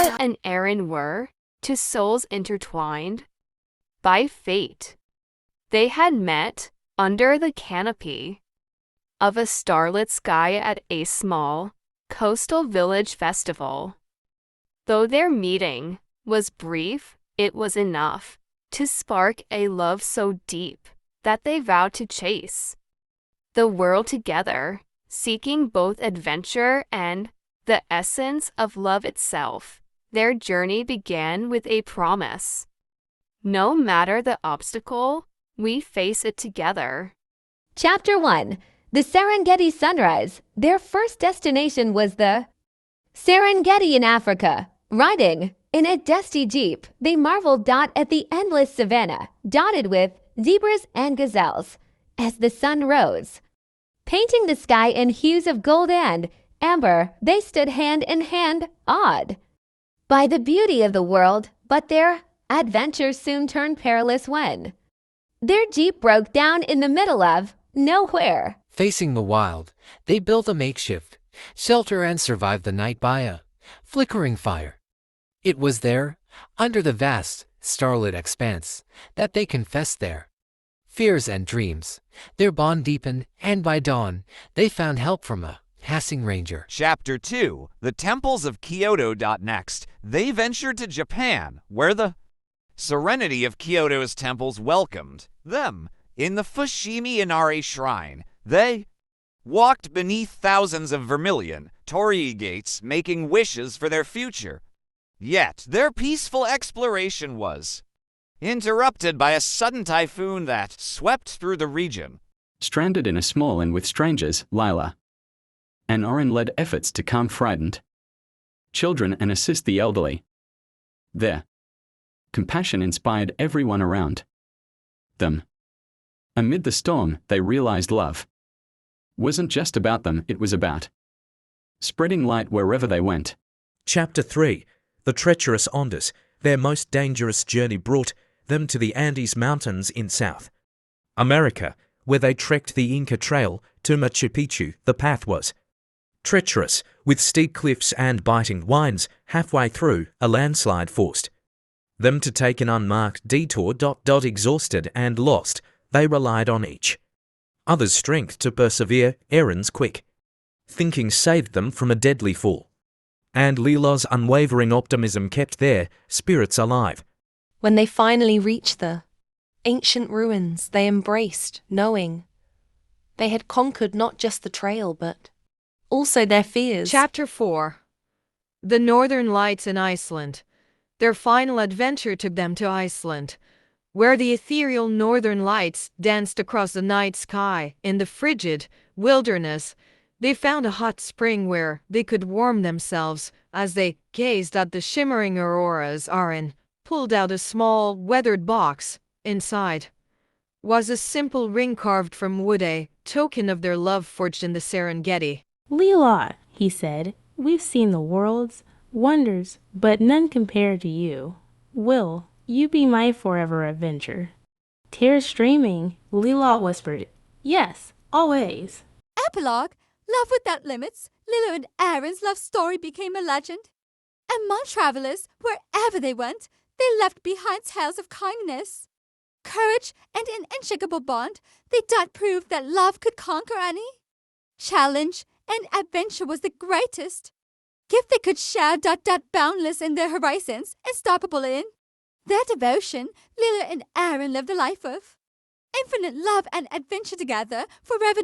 Lila and Aaron were, two souls intertwined by fate. They had met under the canopy of a starlit sky at a small coastal village festival. Though their meeting was brief, it was enough to spark a love so deep that they vowed to chase the world together, seeking both adventure and the essence of love itself. Their journey began with a promise. No matter the obstacle, we face it together. Chapter 1. The Serengeti Sunrise. Their first destination was the Serengeti in Africa. Riding in a dusty jeep, they marveled at the endless savanna, dotted with zebras and gazelles, as the sun rose. Painting the sky in hues of gold and amber, they stood hand in hand, awed by the beauty of the world, but their adventure soon turned perilous when their jeep broke down in the middle of nowhere. Facing the wild, they built a makeshift shelter and survived the night by a flickering fire. It was there, under the vast, starlit expanse, that they confessed their fears and dreams. Their bond deepened, and by dawn, they found help from a passing ranger. Chapter 2. The Temples of Kyoto. Next, they ventured to Japan, where the serenity of Kyoto's temples welcomed them. In the Fushimi Inari Shrine, they walked beneath thousands of vermilion torii gates, making wishes for their future. Yet their peaceful exploration was interrupted by a sudden typhoon that swept through the region. Stranded in a small inn with strangers, Lila and Oren led efforts to calm frightened children and assist the elderly. Their compassion inspired everyone around them. Amid the storm, they realized love wasn't just about them, it was about spreading light wherever they went. Chapter 3. The treacherous Andes. Their most dangerous journey brought them to the Andes Mountains in South America, where they trekked the Inca Trail to Machu Picchu. The path was treacherous, with steep cliffs and biting winds. Halfway through, a landslide forced them to take an unmarked detour. Exhausted and lost, they relied on each other's strength to persevere. Aaron's quick thinking saved them from a deadly fall, and Lila's unwavering optimism kept their spirits alive. When they finally reached the ancient ruins, they embraced, knowing they had conquered not just the trail, but also their fears. Chapter 4. The Northern Lights in Iceland. Their final adventure took them to Iceland, where the ethereal northern lights danced across the night sky. In the frigid wilderness, they found a hot spring where they could warm themselves. As they gazed at the shimmering auroras, Aaron pulled out a small, weathered box. Inside was a simple ring carved from wood, a token of their love forged in the Serengeti. Lila, he said, we've seen the world's wonders, but none compare to you. Will you be my forever adventure? Tears streaming, Lila whispered, yes, always. Epilogue. Love without limits. Lila and Aaron's love story became a legend. Among travelers, wherever they went, they left behind tales of kindness, courage, and an unshakable bond. They did prove that love could conquer any challenge, and adventure was the greatest gift they could share. Boundless in their horizons, unstoppable in their devotion. Lila and Aaron lived a life of infinite love and adventure together forever.